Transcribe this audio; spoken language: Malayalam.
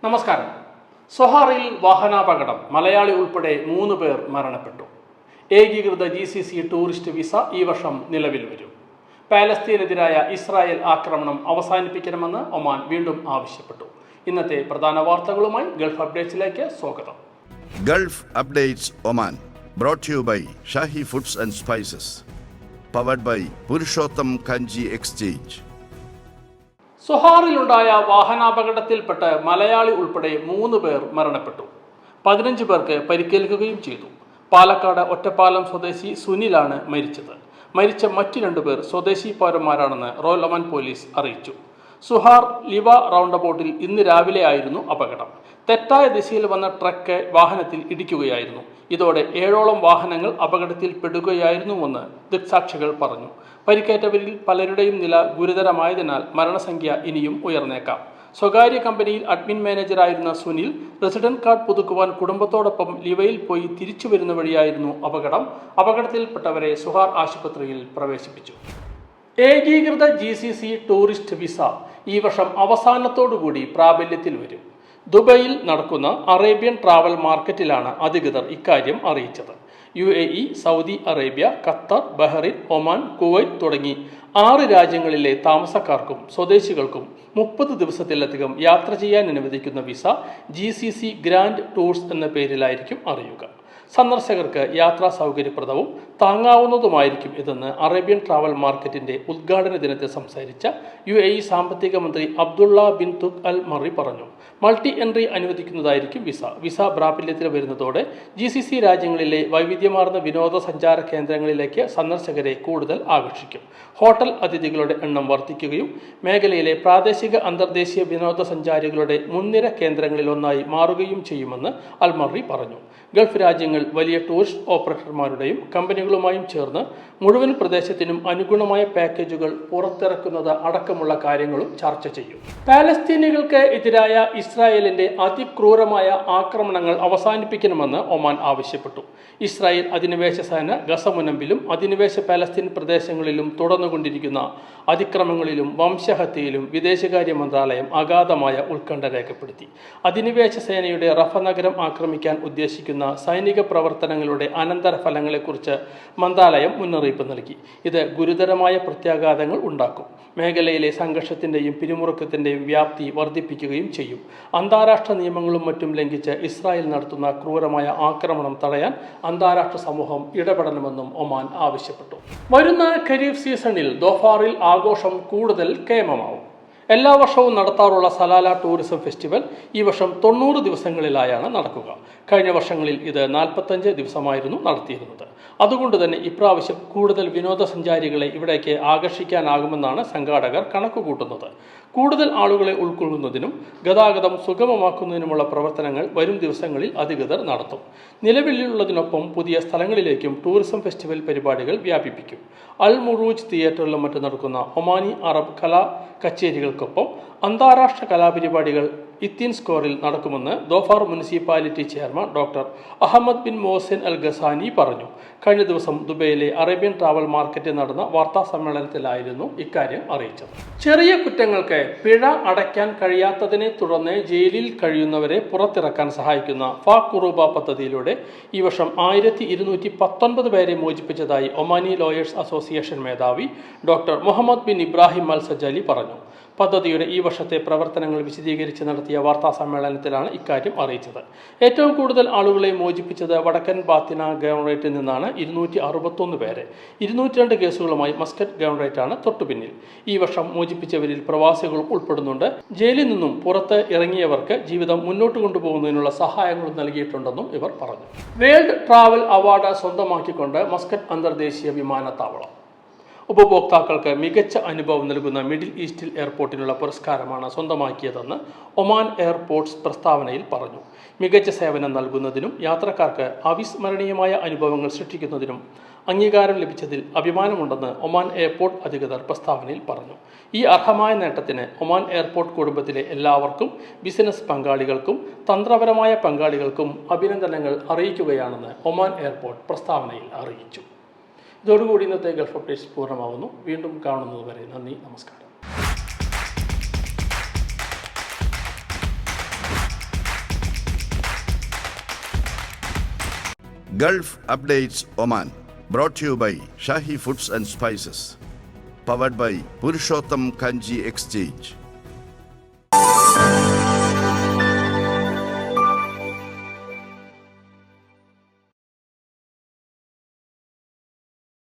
നമസ്കാരം. സൊഹാറിൽ വാഹനാപകടം, മലയാളി ഉൾപ്പെടെ 3 പേർ മരണപ്പെട്ടു. ഏകീകൃത GCC ടൂറിസ്റ്റ് വിസ ഈ വർഷം നിലവിൽ വരും. പാലസ്തീനെതിരായ ഇസ്രായേൽ ആക്രമണം അവസാനിപ്പിക്കണമെന്ന് ഒമാൻ വീണ്ടും ആവശ്യപ്പെട്ടു. ഇന്നത്തെ പ്രധാന വാർത്തകളുമായി ഗൾഫ് അപ്ഡേറ്റ്സിലേക്ക് സ്വാഗതം. Gulf updates Oman brought to you by Shahi Foods and Spices, powered by Purushottam Kanji Exchange. സൊഹാറിലുണ്ടായ വാഹനാപകടത്തിൽപ്പെട്ട് മലയാളി ഉൾപ്പെടെ 3 പേർ മരണപ്പെട്ടു. 15 പേർക്ക് പരിക്കേൽക്കുകയും ചെയ്തു. പാലക്കാട് ഒറ്റപ്പാലം സ്വദേശി സുനിലാണ് മരിച്ചത്. മരിച്ച മറ്റ് 2 പേർ സ്വദേശി പൗരന്മാരാണെന്ന് റോയൽ ഒമാൻ പോലീസ് അറിയിച്ചു. സുഹാർ ലിവ റൗണ്ടബോട്ടിൽ ഇന്ന് രാവിലെ ആയിരുന്നു അപകടം. തെറ്റായ ദിശയിൽ വന്ന ട്രക്ക് വാഹനത്തിൽ ഇടിക്കുകയായിരുന്നു. ഇതോടെ 7ഓളം വാഹനങ്ങൾ അപകടത്തിൽ പെടുകയായിരുന്നുവെന്ന് ദൃക്സാക്ഷികൾ പറഞ്ഞു. പരിക്കേറ്റവരിൽ പലരുടെയും നില ഗുരുതരമായതിനാൽ മരണസംഖ്യ ഇനിയും ഉയർന്നേക്കാം. സ്വകാര്യ കമ്പനിയിൽ അഡ്മിൻ മാനേജറായിരുന്ന സുനിൽ റെസിഡന്റ് കാർഡ് പുതുക്കുവാൻ കുടുംബത്തോടൊപ്പം ലിവയിൽ പോയി തിരിച്ചു വരുന്ന വഴിയായിരുന്നു അപകടം. അപകടത്തിൽപ്പെട്ടവരെ സുഹാർ ആശുപത്രിയിൽ പ്രവേശിപ്പിച്ചു. ഏകീകൃത GCC ടൂറിസ്റ്റ് വിസ ഈ വർഷം അവസാനത്തോടുകൂടി പ്രാബല്യത്തിൽ വരും. ദുബൈയിൽ നടക്കുന്ന അറേബ്യൻ ട്രാവൽ മാർക്കറ്റിലാണ് അധികൃതർ ഇക്കാര്യം അറിയിച്ചത്. UAE, Saudi Arabia, Qatar, Bahrain, Oman, Kuwait തുടങ്ങി 6 രാജ്യങ്ങളിലെ താമസക്കാർക്കും സ്വദേശികൾക്കും 30 ദിവസത്തിലധികം യാത്ര ചെയ്യാൻ അനുവദിക്കുന്ന വിസ GCC ഗ്രാൻഡ് ടൂർസ് എന്ന പേരിലായിരിക്കും അറിയുക. സന്ദർശകർക്ക് യാത്രാ സൗകര്യപ്രദവും താങ്ങാവുന്നതുമായിരിക്കും ഇതെന്ന് അറേബ്യൻ ട്രാവൽ മാർക്കറ്റിന്റെ ഉദ്ഘാടന ദിനത്തിൽ സംസാരിച്ച UAE സാമ്പത്തിക മന്ത്രി അബ്ദുള്ള ബിൻ തുഖ് അൽ മറി പറഞ്ഞു. മൾട്ടി എൻട്രി അനുവദിക്കുന്നതായിരിക്കും വിസ പ്രാബല്യത്തിൽ വരുന്നതോടെ GCC രാജ്യങ്ങളിലെ വൈവിധ്യമാർന്ന വിനോദസഞ്ചാര കേന്ദ്രങ്ങളിലേക്ക് സന്ദർശകരെ കൂടുതൽ ആകർഷിക്കും. ഹോട്ടൽ അതിഥികളുടെ എണ്ണം വർദ്ധിക്കുകയും മേഖലയിലെ പ്രാദേശിക അന്തർദേശീയ വിനോദസഞ്ചാരികളുടെ മുൻനിര കേന്ദ്രങ്ങളിലൊന്നായി മാറുകയും ചെയ്യുമെന്ന് അൽ മറി പറഞ്ഞു. ഗൾഫ് രാജ്യങ്ങൾ വലിയ ടൂറിസ്റ്റ് ഓപ്പറേറ്റർമാരുടെയും കമ്പനികളുമായും ചേർന്ന് മുഴുവൻ പ്രദേശത്തിനും അനുഗുണമായ പാക്കേജുകൾ പുറത്തിറക്കുന്നത് അടക്കമുള്ള കാര്യങ്ങളും ചർച്ച ചെയ്യും. പാലസ്തീനികൾക്ക് എതിരായ ഇസ്രായേലിന്റെ അതിക്രൂരമായ ആക്രമണങ്ങൾ അവസാനിപ്പിക്കണമെന്ന് ഒമാൻ ആവശ്യപ്പെട്ടു. ഇസ്രായേൽ അധിനിവേശ സേന ഗസ മുനമ്പിലും അധിനിവേശ പാലസ്തീൻ പ്രദേശങ്ങളിലും തുടർന്നുകൊണ്ടിരിക്കുന്ന അതിക്രമങ്ങളിലും വംശഹത്യയിലും വിദേശകാര്യ മന്ത്രാലയം അഗാധമായ ഉത്കണ്ഠ രേഖപ്പെടുത്തി. അധിനിവേശ സേനയുടെ റഫ നഗരം ആക്രമിക്കാൻ ഉദ്ദേശിക്കുന്ന സൈനിക പ്രവർത്തനങ്ങളുടെ അനന്തരഫലങ്ങളെക്കുറിച്ച് മന്ത്രാലയം മുന്നറിയിപ്പ് നൽകി. ഇത് ഗുരുതരമായ പ്രത്യാഘാതങ്ങൾ ഉണ്ടാക്കും. മേഖലയിലെ സംഘർഷത്തിന്റെയും പിരിമുറുക്കത്തിന്റെയും വ്യാപ്തി വർദ്ധിപ്പിക്കുകയും ചെയ്യും. അന്താരാഷ്ട്ര നിയമങ്ങളും മറ്റും ലംഘിച്ച് ഇസ്രായേൽ നടത്തുന്ന ക്രൂരമായ ആക്രമണം തടയാൻ അന്താരാഷ്ട്ര സമൂഹം ഇടപെടണമെന്നും ഒമാൻ ആവശ്യപ്പെട്ടു. വരുന്ന ഖരീഫ് സീസണിൽ ദോഫാറിൽ ആഘോഷം കൂടുതൽ കേമമാവും. എല്ലാ വർഷവും നടത്താറുള്ള സലാല ടൂറിസം ഫെസ്റ്റിവൽ ഈ വർഷം 90 ദിവസങ്ങളിലായാണ് നടക്കുക. കഴിഞ്ഞ വർഷങ്ങളിൽ ഇത് 45 ദിവസമായിരുന്നു നടത്തിയിരുന്നത്. അതുകൊണ്ട് തന്നെ ഇപ്രാവശ്യം കൂടുതൽ വിനോദസഞ്ചാരികളെ ഇവിടേക്ക് ആകർഷിക്കാനാകുമെന്നാണ് സംഘാടകർ കണക്കുകൂട്ടുന്നത്. കൂടുതൽ ആളുകളെ ഉൾക്കൊള്ളുന്നതിനും ഗതാഗതം സുഗമമാക്കുന്നതിനുമുള്ള പ്രവർത്തനങ്ങൾ വരും ദിവസങ്ങളിൽ അധികൃതർ നടത്തും. നിലവിലുള്ളതിനൊപ്പം പുതിയ സ്ഥലങ്ങളിലേക്കും ടൂറിസം ഫെസ്റ്റിവൽ പരിപാടികൾ വ്യാപിപ്പിക്കും. അൽ മുറൂജ് തിയേറ്ററിലും മറ്റും നടക്കുന്ന ഒമാനി അറബ് കലാ കച്ചേരികൾക്കൊപ്പം അന്താരാഷ്ട്ര കലാപരിപാടികൾ ഇത്തിൻ സ്ക്വയറിൽ നടക്കുമെന്ന് Dhofar municipality chairman doctor Ahmed bin Mohsin Al Ghasani പറഞ്ഞു. കഴിഞ്ഞ ദിവസം ദുബൈയിലെ അറേബ്യൻ ട്രാവൽ മാർക്കറ്റിൽ നടന്ന വാർത്താ സമ്മേളനത്തിലായിരുന്നു ഇക്കാര്യം അറിയിച്ചത്. ചെറിയ കുറ്റങ്ങൾക്ക് പിഴ അടയ്ക്കാൻ കഴിയാത്തതിനെ തുടർന്ന് ജയിലിൽ കഴിയുന്നവരെ പുറത്തിറക്കാൻ സഹായിക്കുന്ന ഫാഖുറൂബ പദ്ധതിയിലൂടെ ഈ വർഷം 1219 പേരെ മോചിപ്പിച്ചതായി ഒമാനി ലോയേഴ്സ് അസോസിയേഷൻ മേധാവി ഡോക്ടർ മുഹമ്മദ് ബിൻ ഇബ്രാഹിം അൽ സജാലി പറഞ്ഞു. പദ്ധതിയുടെ ഈ വർഷത്തെ പ്രവർത്തനങ്ങൾ വിശദീകരിച്ച് നടത്തിയ വാർത്താ സമ്മേളനത്തിലാണ് ഇക്കാര്യം അറിയിച്ചത്. ഏറ്റവും കൂടുതൽ ആളുകളെ മോചിപ്പിച്ചത് വടക്കൻ ബാത്തിന ഗവർണറേറ്റിൽ നിന്നാണ് 261 പേരെ. 202 കേസുകളുമായി മസ്കറ്റ് ഗവർണറേറ്റാണ് തൊട്ടുപിന്നിൽ. ഈ വർഷം മോചിപ്പിച്ചവരിൽ പ്രവാസികളും ഉൾപ്പെടുന്നുണ്ട്. ജയിലിൽ നിന്നും പുറത്ത് ഇറങ്ങിയവർക്ക് ജീവിതം മുന്നോട്ട് കൊണ്ടുപോകുന്നതിനുള്ള സഹായങ്ങളും നൽകിയിട്ടുണ്ടെന്നും ഇവർ പറഞ്ഞു. വേൾഡ് ട്രാവൽ അവാർഡ് സ്വന്തമാക്കിക്കൊണ്ട് മസ്കറ്റ് അന്തർദേശീയ വിമാനത്താവളം ഉപഭോക്താക്കൾക്ക് മികച്ച അനുഭവം നൽകുന്ന മിഡിൽ ഈസ്റ്റിൽ എയർപോർട്ടിനുള്ള പുരസ്കാരമാണ് സ്വന്തമാക്കിയതെന്ന് ഒമാൻ എയർപോർട്ട്സ് പ്രസ്താവനയിൽ പറഞ്ഞു. മികച്ച സേവനം നൽകുന്നതിനും യാത്രക്കാർക്ക് അവിസ്മരണീയമായ അനുഭവങ്ങൾ സൃഷ്ടിക്കുന്നതിനും അംഗീകാരം ലഭിച്ചതിൽ അഭിമാനമുണ്ടെന്ന് ഒമാൻ എയർപോർട്ട് അധികൃതർ പ്രസ്താവനയിൽ പറഞ്ഞു. ഈ അർഹമായ നേട്ടത്തിന് ഒമാൻ എയർപോർട്ട് കുടുംബത്തിലെ എല്ലാവർക്കും ബിസിനസ് പങ്കാളികൾക്കും തന്ത്രപരമായ പങ്കാളികൾക്കും അഭിനന്ദനങ്ങൾ അറിയിക്കുകയാണെന്ന് ഒമാൻ എയർപോർട്ട് പ്രസ്താവനയിൽ അറിയിച്ചു. ഇതോടുകൂടി ഇന്നത്തെ ഗൾഫ് അപ്ഡേറ്റ്സ് പൂർണ്ണമാവുന്നു. വീണ്ടും കാണുന്നതുവരെ നന്ദി, നമസ്കാരം. Gulf Updates Oman. Brought to you by Shahi Foods and Spices. Powered by Purushottam Kanji Exchange.